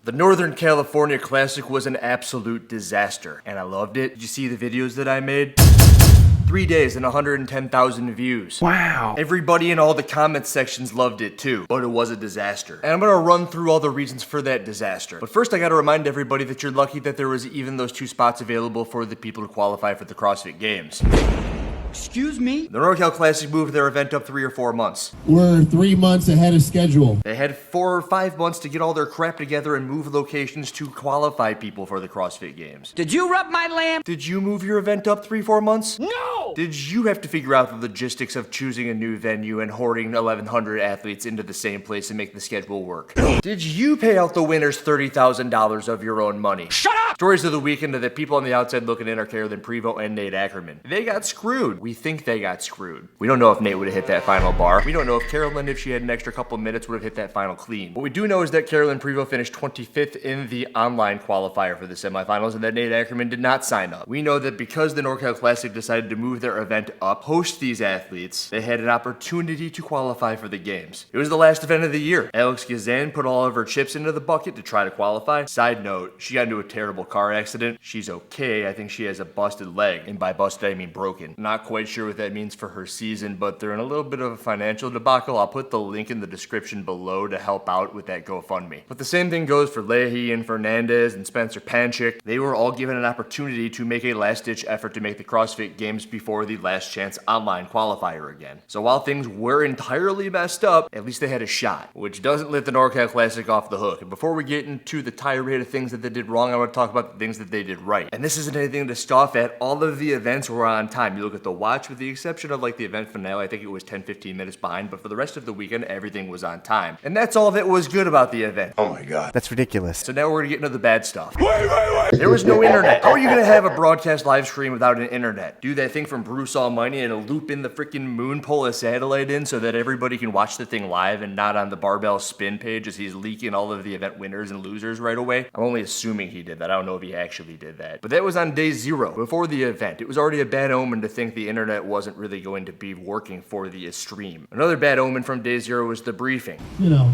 The Northern California Classic was an absolute disaster, and I loved it. Did you see the videos that I made? 3 days and 110,000 views. Wow. Everybody in all the comment sections loved it too, but it was a disaster. And I'm gonna run through all the reasons for that disaster. But first I gotta remind everybody that you're lucky that there was even those 2 spots available for the people to qualify for the CrossFit Games. Excuse me? The NorCal Classic moved their event up 3 or 4 months. We're 3 months ahead of schedule. They had 4 or 5 months to get all their crap together and move locations to qualify people for the CrossFit Games. Did you rub my lamp? Did you move your event up 3-4 months? No! Did you have to figure out the logistics of choosing a new venue and hoarding 1,100 athletes into the same place and make the schedule work? Did you pay out the winners $30,000 of your own money? Shut up! Stories of the weekend are that people on the outside looking in are Carolyn Prevost and Nate Ackerman. They got screwed. We think they got screwed. We don't know if Nate would have hit that final bar. We don't know if Carolyn, if she had an extra couple minutes, would have hit that final clean. What we do know is that Carolyn Prevost finished 25th in the online qualifier for the semifinals and that Nate Ackerman did not sign up. We know that because the NorCal Classic decided to move their event up, host these athletes, they had an opportunity to qualify for the games. It was the last event of the year. Alex Gazan put all of her chips into the bucket to try to qualify. Side note, she got into a terrible car accident. She's okay. I think she has a busted leg. And by busted, I mean broken. Not quite sure what that means for her season, but they're in a little bit of a financial debacle. I'll put the link in the description below to help out with that GoFundMe. But the same thing goes for Leahy and Fernandez and Spencer Panchik. They were all given an opportunity to make a last-ditch effort to make the CrossFit Games before the last chance online qualifier again. So while things were entirely messed up, at least they had a shot, which doesn't let the NorCal Classic off the hook. And before we get into the tirade of things that they did wrong, I want to talk about the things that they did right. And this isn't anything to scoff at. All of the events were on time. You look at the watch, with the exception of like the event finale, I think it was 10-15 minutes behind, but for the rest of the weekend, everything was on time. And that's all that was good about the event. Oh my god. That's ridiculous. So now we're gonna get into the bad stuff. Wait. There was no internet. How are you gonna have a broadcast live stream without an internet? Do that thing from Bruce Almighty and loop in the freaking moon, pull a satellite in so that everybody can watch the thing live and not on the barbell spin page as he's leaking all of the event winners and losers right away? I'm only assuming he did that. I don't know if he actually did that. But that was on day 0, before the event. It was already a bad omen to think the internet wasn't really going to be working for the stream. Another bad omen from day 0 was the briefing. You know,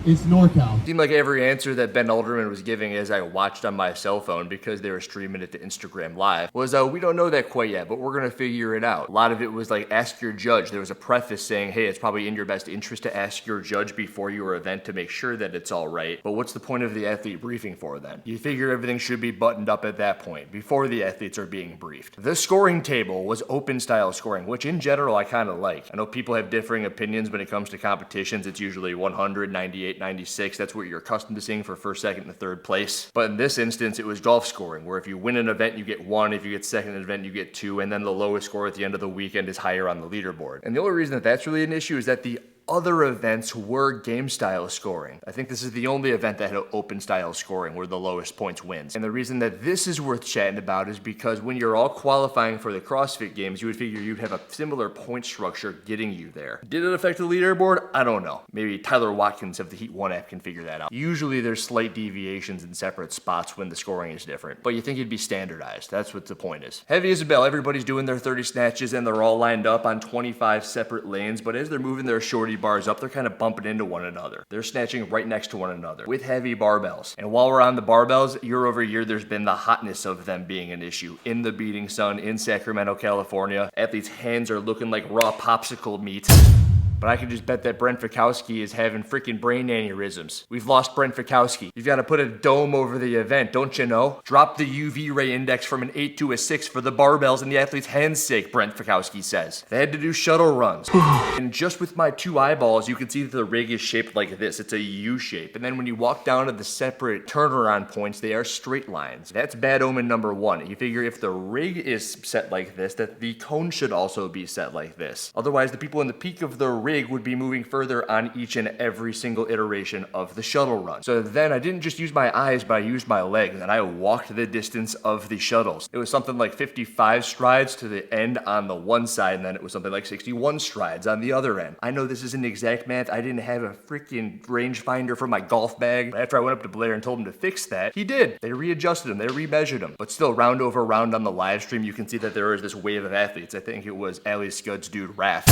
it's NorCal. Seemed like every answer that Ben Alderman was giving as I watched on my cell phone because they were streaming it to Instagram Live was, we don't know that quite yet, but we're gonna figure it out. A lot of it was like, ask your judge. There was a preface saying, hey, it's probably in your best interest to ask your judge before your event to make sure that it's all right. But what's the point of the athlete briefing for then? You figure everything should be buttoned up at that point, before the athletes are being briefed. The scoring table was open style scoring, which in general I kind of like. I know people have differing opinions when it comes to competitions. It's usually 100, 98, 96. That's what you're accustomed to seeing for first, second, and third place. But in this instance, it was golf scoring, where if you win an event, you get 1. If you get second event, you get 2. And then the lowest score at the end of the weekend is higher on the leaderboard. And the only reason that that's really an issue is that the other events were game style scoring. I think this is the only event that had open style scoring where the lowest points wins. And the reason that this is worth chatting about is because when you're all qualifying for the CrossFit Games, you would figure you'd have a similar point structure getting you there. Did it affect the leaderboard? I don't know. Maybe Tyler Watkins of the Heat 1 app can figure that out. Usually there's slight deviations in separate spots when the scoring is different, but you think it'd be standardized. That's what the point is. Heavy as a bell, everybody's doing their 30 snatches and they're all lined up on 25 separate lanes, but as they're moving their shorty bars up, they're kind of bumping into one another. They're snatching right next to one another with heavy barbells. And while we're on the barbells, year over year, there's been the hotness of them being an issue. In the beating sun, in Sacramento, California, athletes' hands are looking like raw popsicle meat. But I can just bet that Brent Fikowski is having freaking brain aneurysms. We've lost Brent Fikowski. You've got to put a dome over the event, don't you know? Drop the UV ray index from an 8 to a 6 for the barbells and the athlete's hand's sake, Brent Fikowski says. They had to do shuttle runs. And just with my 2 eyeballs, you can see that the rig is shaped like this. It's a U shape. And then when you walk down to the separate turnaround points, they are straight lines. That's bad omen number 1. You figure if the rig is set like this, that the cone should also be set like this. Otherwise, the people in the peak of the rig would be moving further on each and every single iteration of the shuttle run. So then I didn't just use my eyes, but I used my legs and I walked the distance of the shuttles. It was something like 55 strides to the end on the one side, and then it was something like 61 strides on the other end. I know this isn't exact math. I didn't have a freaking rangefinder for my golf bag. But after I went up to Blair and told him to fix that, he did. They readjusted them. They remeasured them. But still, round over round on the live stream, you can see that there is this wave of athletes. I think it was Ali Scudd's dude, Raph,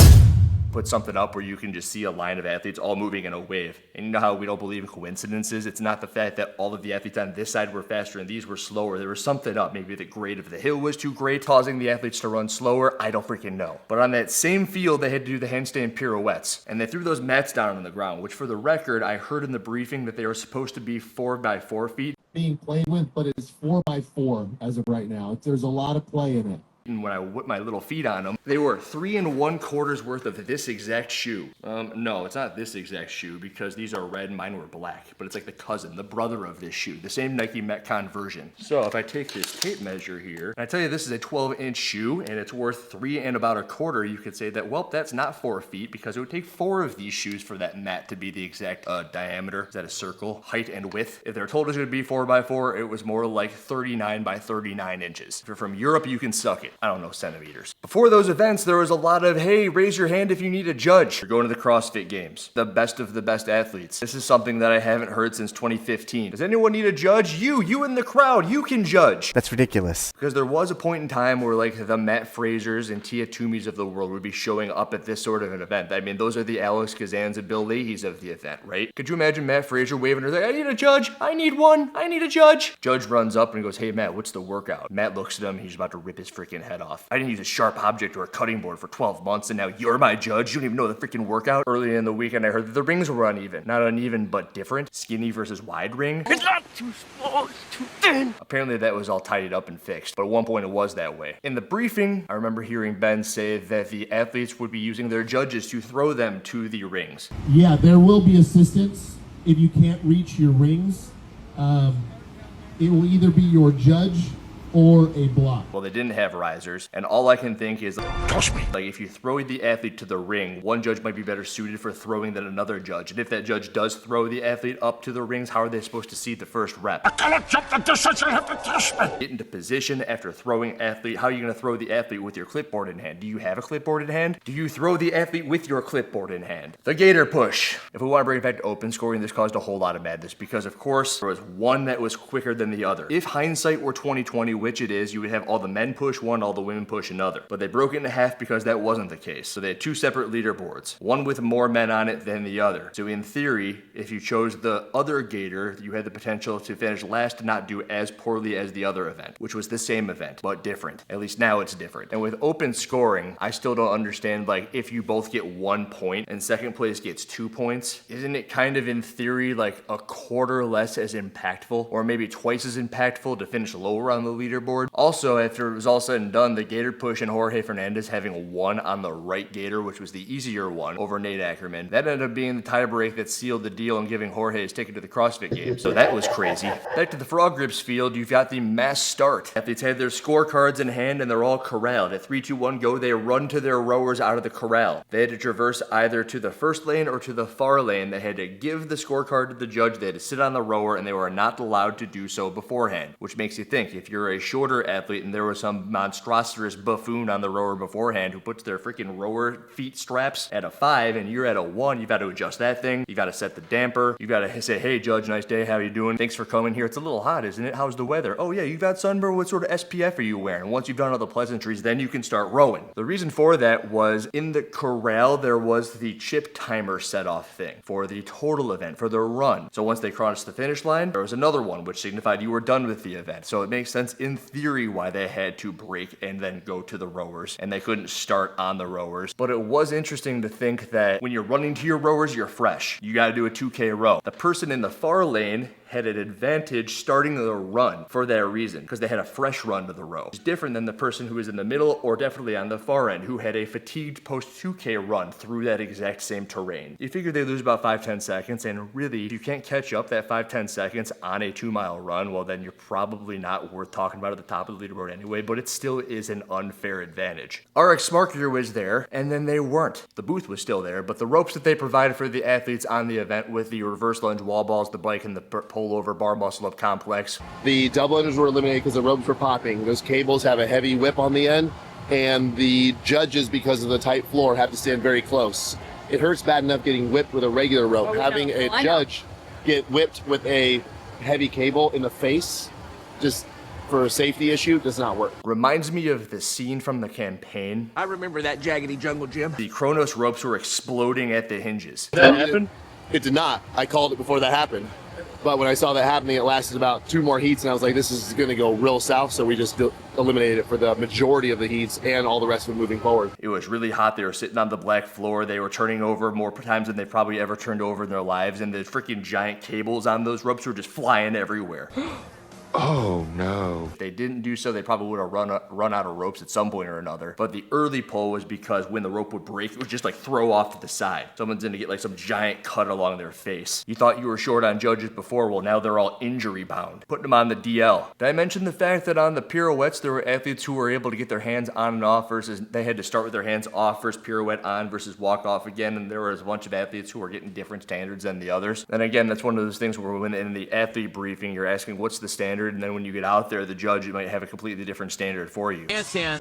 put something up where you can just see a line of athletes all moving in a wave. And you know how we don't believe in coincidences? It's not the fact that all of the athletes on this side were faster and these were slower. There was something up. Maybe the grade of the hill was too great, causing the athletes to run slower. I don't freaking know. But on that same field, they had to do the handstand pirouettes. And they threw those mats down on the ground, which for the record, I heard in the briefing that they were supposed to be 4x4 feet. Being played with, but it's 4x4 as of right now. There's a lot of play in it. And when I whipped my little feet on them, they were 3 1/4 worth of this exact shoe. No, it's not this exact shoe because these are red and mine were black, but it's like the cousin, the brother of this shoe, the same Nike Metcon version. So if I take this tape measure here, and I tell you this is a 12-inch shoe and it's worth 3 1/4, you could say that, well, that's not 4 feet because it would take 4 of these shoes for that mat to be the exact diameter. Is that a circle? Height and width. If they were told it was going to be 4x4, it was more like 39 by 39 inches. If you're from Europe, you can suck it. I don't know centimeters. Before those events, there was a lot of, hey, raise your hand if you need a judge. You're going to the CrossFit Games. The best of the best athletes. This is something that I haven't heard since 2015. Does anyone need a judge? You in the crowd, you can judge. That's ridiculous. Because there was a point in time where like the Matt Frasers and Tia Toomeys of the world would be showing up at this sort of an event. I mean, those are the Alex Gazans and Bill Leahys of the event, right? Could you imagine Matt Fraser waving her like, I need a judge. I need one. I need a judge. Judge runs up and goes, hey, Matt, what's the workout? Matt looks at him. He's about to rip his freaking head off. I didn't use a sharp object or a cutting board for 12 months, and now you're my judge. You don't even know the freaking workout. Earlier in the weekend, I heard that the rings were uneven. Not uneven, but different. Skinny versus wide ring. It's not too small, it's too thin. Apparently that was all tidied up and fixed, but at one point it was that way. In the briefing, I remember hearing Ben say that the athletes would be using their judges to throw them to the rings. Yeah, there will be assistance if you can't reach your rings. It will either be your judge or a block. Well, they didn't have risers, and all I can think is, Touch me. like, if you throw the athlete to the ring, one judge might be better suited for throwing than another judge. And if that judge does throw the athlete up to the rings, how are they supposed to see the first rep? I cannot jump the distance, you have to touch me. Get into position after throwing athlete. How are you going to throw the athlete with your clipboard in hand? Do you have a clipboard in hand? Do you throw the athlete with your clipboard in hand? The Gator push. If we want to bring it back to open scoring, this caused a whole lot of madness because, of course, there was one that was quicker than the other. If hindsight were 2020, which it is, you would have all the men push one, all the women push another. But they broke it in half because that wasn't the case. So they had 2 separate leaderboards, one with more men on it than the other. So in theory, if you chose the other Gator, you had the potential to finish last and not do as poorly as the other event, which was the same event, but different. At least now it's different. And with open scoring, I still don't understand, like, if you both get 1 point and second place gets 2 points, isn't it kind of in theory like a quarter less as impactful, or maybe twice as impactful to finish lower on the leaderboard? Also, after it was all said and done, the Gator push and Jorge Fernandez having won on the right Gator, which was the easier one, over Nate Ackerman, that ended up being the tiebreak that sealed the deal and giving Jorge his ticket to the CrossFit Games. So that was crazy. Back to the Frog Grips field, you've got the mass start. Athletes had their scorecards in hand and they're all corralled. At 3, 2, 1, go, they run to their rowers out of the corral. They had to traverse either to the first lane or to the far lane. They had to give the scorecard to the judge. They had to sit on the rower and they were not allowed to do so beforehand, which makes you think if you're a shorter athlete and there was some monstrous buffoon on the rower beforehand who puts their freaking rower feet straps at a 5 and you're at a 1, you've got to adjust that thing. You got to set the damper. You got to say, hey, judge, nice day. How you doing? Thanks for coming here. It's a little hot, isn't it? How's the weather? Oh, yeah, you've got sunburn. What sort of SPF are you wearing? Once you've done all the pleasantries, then you can start rowing. The reason for that was in the corral, there was the chip timer set off thing for the total event, for the run. So once they crossed the finish line, there was another one, which signified you were done with the event. So it makes sense in theory why they had to break and then go to the rowers, and they couldn't start on the rowers. But it was interesting to think that when you're running to your rowers, you're fresh. You got to do a 2K row. The person in the far lane had an advantage starting the run for that reason, because they had a fresh run to the row. It's different than the person who was in the middle or definitely on the far end who had a fatigued post 2K run through that exact same terrain. You figure they lose about 5-10 seconds, and really, if you can't catch up that 5-10 seconds on a 2-mile run, well then you're probably not worth talking about at the top of the leaderboard anyway, but it still is an unfair advantage. RX Marketer was there, and then they weren't. The booth was still there, but the ropes that they provided for the athletes on the event with the reverse lunge wall balls, the bike, and the pull over bar muscle up complex. The double enders were eliminated because the ropes were popping. Those cables have a heavy whip on the end, and the judges, because of the tight floor, have to stand very close. It hurts bad enough getting whipped with a regular rope. Having a judge get whipped with a heavy cable in the face just for a safety issue does not work. Reminds me of the scene from the campaign. I remember that jaggedy jungle gym. The Kronos ropes were exploding at the hinges. That happened? It did not. I called it before that happened. But when I saw that happening, it lasted about 2 more heats, and I was like, this is going to go real south, so we just eliminated it for the majority of the heats and all the rest of it moving forward. It was really hot. They were sitting on the black floor. They were turning over more times than they probably ever turned over in their lives, and the freaking giant cables on those ropes were just flying everywhere. Oh no. If they didn't do so, they probably would have run out of ropes at some point or another. But the early pull was because when the rope would break, it would just like throw off to the side. Someone's gonna get like some giant cut along their face. You thought you were short on judges before, well now they're all injury bound. Putting them on the DL. Did I mention the fact that on the pirouettes, there were athletes who were able to get their hands on and off versus they had to start with their hands off first, pirouette on versus walk off again, and there was a bunch of athletes who were getting different standards than the others. And again, that's one of those things where when in the athlete briefing, you're asking what's the standard, and then when you get out there, the judge might have a completely different standard for you. Handstand.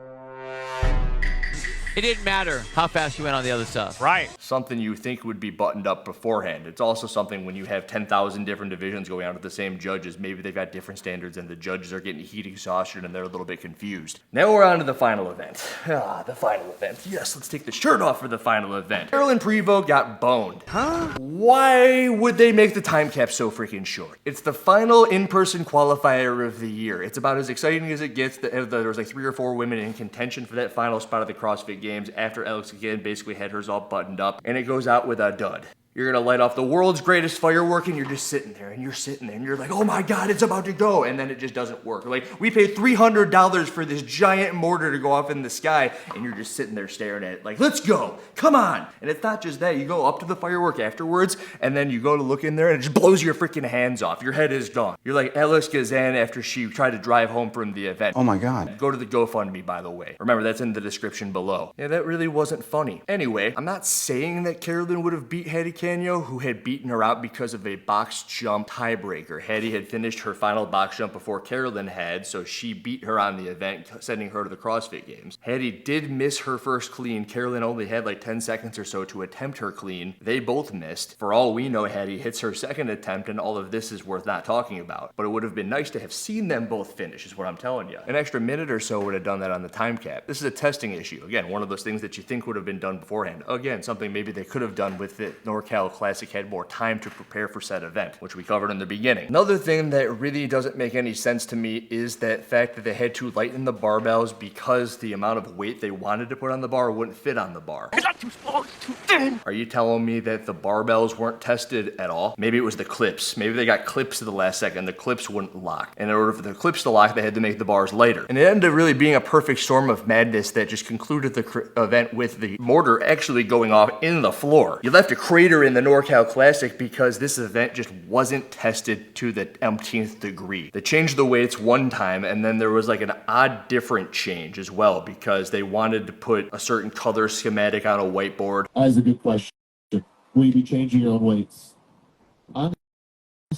It didn't matter how fast you went on the other stuff. Right. Something you think would be buttoned up beforehand. It's also something when you have 10,000 different divisions going on with the same judges, maybe they've got different standards and the judges are getting heat exhaustion and they're a little bit confused. Now we're on to the final event. The final event. Yes, let's take the shirt off for the final event. Carolyn Prevost got boned. Huh? Why would they make the time cap so freaking short? It's the final in-person qualifier of the year. It's about as exciting as it gets. There was like 3 or 4 women in contention for that final spot of the CrossFit Games after Alex again basically had hers all buttoned up, and it goes out with a dud. You're gonna light off the world's greatest firework and you're just sitting there and you're like, oh my God, it's about to go. And then it just doesn't work. Like, we paid $300 for this giant mortar to go off in the sky and you're just sitting there staring at it like, let's go, come on. And it's not just that, you go up to the firework afterwards and then you go to look in there and it just blows your freaking hands off. Your head is gone. You're like Alex Gazan after she tried to drive home from the event. Oh my God. Go to the GoFund Me, by the way. Remember, that's in the description below. Yeah, that really wasn't funny. Anyway, I'm not saying that Carolyn would have beat Hattie Canio, who had beaten her out because of a box jump tiebreaker. Hattie had finished her final box jump before Carolyn had, so she beat her on the event, sending her to the CrossFit Games. Hattie did miss her first clean. Carolyn only had like 10 seconds or so to attempt her clean. They both missed. For all we know, Hattie hits her second attempt, and all of this is worth not talking about. But it would have been nice to have seen them both finish, is what I'm telling you. An extra minute or so would have done that on the time cap. This is a testing issue. Again, one of those things that you think would have been done beforehand. Again, something maybe they could have done with the NorCal Classic had more time to prepare for said event, which we covered in the beginning. Another thing that really doesn't make any sense to me is that fact that they had to lighten the barbells because the amount of weight they wanted to put on the bar wouldn't fit on the bar. It's not too small, it's too thin. Are you telling me that the barbells weren't tested at all? Maybe it was the clips. Maybe they got clips to the last second. The clips wouldn't lock. And in order for the clips to lock, they had to make the bars lighter. And it ended up really being a perfect storm of madness that just concluded the event with the mortar actually going off in the floor. You left a crater in the NorCal Classic because this event just wasn't tested to the umpteenth degree. They changed the weights one time, and then there was like an odd different change as well because they wanted to put a certain color schematic on a whiteboard. That is a good question. Will you be changing your own weights? Honestly,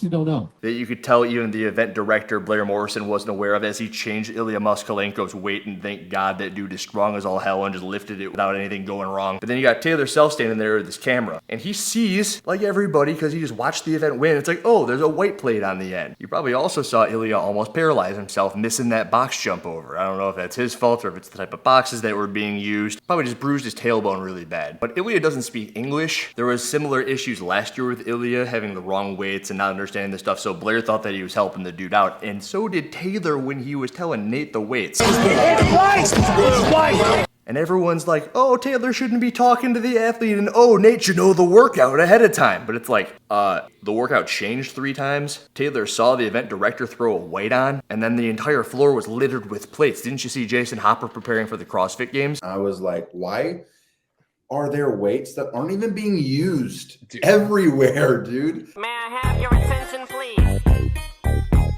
don't know. That you could tell even the event director, Blair Morrison, wasn't aware of as he changed Ilya Moskalenko's weight, and thank God that dude is strong as all hell and just lifted it without anything going wrong. But then you got Taylor Self standing there with this camera, and he sees, like everybody, because he just watched the event win, it's like, oh, there's a white plate on the end. You probably also saw Ilya almost paralyze himself, missing that box jump over. I don't know if that's his fault or if it's the type of boxes that were being used. Probably just bruised his tailbone really bad. But Ilya doesn't speak English. There was similar issues last year with Ilya having the wrong weights and not understanding the stuff, so Blair thought that he was helping the dude out, and so did Taylor when he was telling Nate the weights. And everyone's like, oh, Taylor shouldn't be talking to the athlete, and oh, Nate should know the workout ahead of time. But it's like, the workout changed 3 times. Taylor saw the event director throw a weight on, and then the entire floor was littered with plates. Didn't you see Jason Hopper preparing for the CrossFit Games? I was like, why are there weights that aren't even being used everywhere, dude? May I have your attention, please?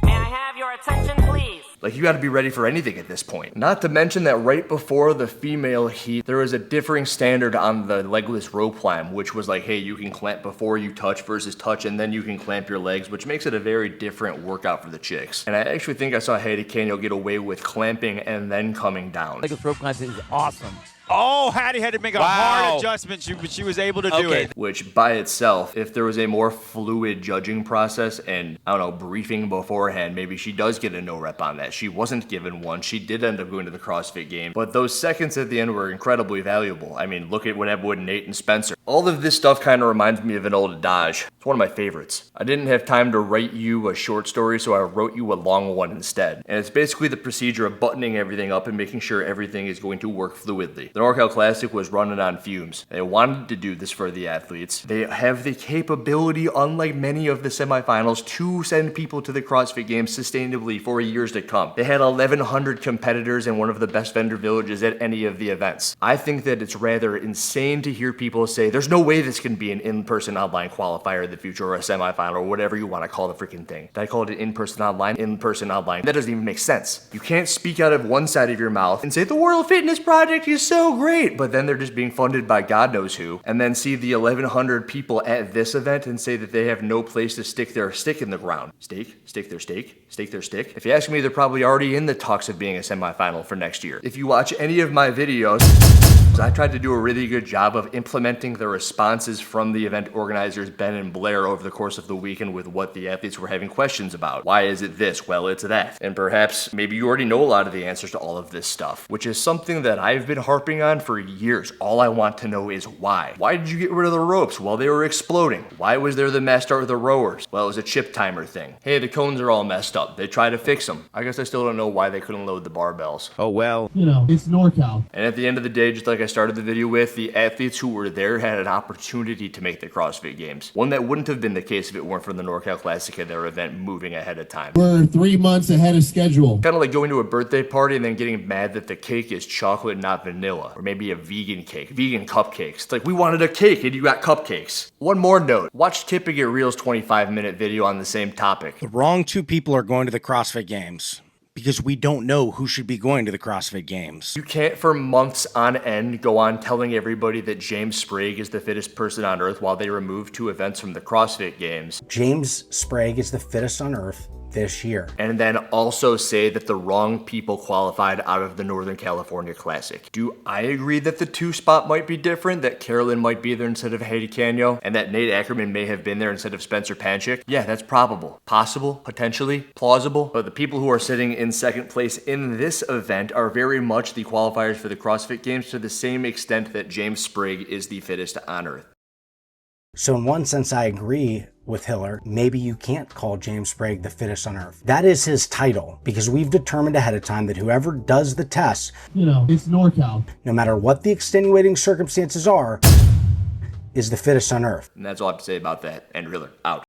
May I have your attention, please? Like, you gotta be ready for anything at this point. Not to mention that right before the female heat, there was a differing standard on the legless rope climb, which was like, hey, you can clamp before you touch versus touch, and then you can clamp your legs, which makes it a very different workout for the chicks. And I actually think I saw Hattie Canio get away with clamping and then coming down. Legless rope climb is awesome. Oh, Hattie had to make a hard adjustment, but she was able to do it. Which by itself, if there was a more fluid judging process and, I don't know, briefing beforehand, maybe she does get a no rep on that. She wasn't given one. She did end up going to the CrossFit game. But those seconds at the end were incredibly valuable. I mean, look at what happened with Nate and Spencer. All of this stuff kind of reminds me of an old adage. It's one of my favorites. I didn't have time to write you a short story, so I wrote you a long one instead. And it's basically the procedure of buttoning everything up and making sure everything is going to work fluidly. The NorCal Classic was running on fumes. They wanted to do this for the athletes. They have the capability, unlike many of the semifinals, to send people to the CrossFit Games sustainably for years to come. They had 1,100 competitors in one of the best vendor villages at any of the events. I think that it's rather insane to hear people say, there's no way this can be an in-person online qualifier in the future or a semifinal or whatever you want to call the freaking thing. Did I call it an in-person online? In-person online. That doesn't even make sense. You can't speak out of one side of your mouth and say the World Fitness Project is so great, but then they're just being funded by God knows who, and then see the 1,100 people at this event and say that they have no place to stick their stick in the ground. Stick their stick. If you ask me, they're probably already in the talks of being a semifinal for next year. If you watch any of my videos, I tried to do a really good job of implementing the responses from the event organizers, Ben and Blair, over the course of the weekend with what the athletes were having questions about. Why is it this? Well, it's that. And perhaps maybe you already know a lot of the answers to all of this stuff, which is something that I've been harping on for years. All I want to know is why. Why did you get rid of the ropes? Well, they were exploding. Why was there the mass start with the rowers? Well, it was a chip timer thing. Hey, the cones are all messed up. They tried to fix them. I guess I still don't know why they couldn't load the barbells. Oh, well. You know, it's NorCal. And at the end of the day, just like I started the video with, the athletes who were there had an opportunity to make the CrossFit Games. One that wouldn't have been the case if it weren't for the NorCal Classic and their event moving ahead of time. We're 3 months ahead of schedule. Kind of like going to a birthday party and then getting mad that the cake is chocolate, not vanilla. Or maybe a vegan cake. Vegan cupcakes. It's like, we wanted a cake and you got cupcakes. One more note. Watch Tipping It Real's 25-minute video on the same topic. The wrong two people are going to the CrossFit Games, because we don't know who should be going to the CrossFit Games. You can't for months on end go on telling everybody that James Sprague is the fittest person on earth while they remove 2 events from the CrossFit Games. James Sprague is the fittest on earth this year. And then also say that the wrong people qualified out of the Northern California Classic. Do I agree that the 2 spot might be different, that Carolyn might be there instead of Heidi Canio, and that Nate Ackerman may have been there instead of Spencer Panchik? Yeah, that's probable. Possible, potentially, plausible. But the people who are sitting in second place in this event are very much the qualifiers for the CrossFit Games to the same extent that James Sprague is the fittest on earth. So in one sense, I agree with Hiller. Maybe you can't call James Sprague the fittest on earth. That is his title, because we've determined ahead of time that whoever does the test, You know, it's NorCal. no matter what the extenuating circumstances are, is the fittest on earth. And that's all I have to say about that. And Hiller, out.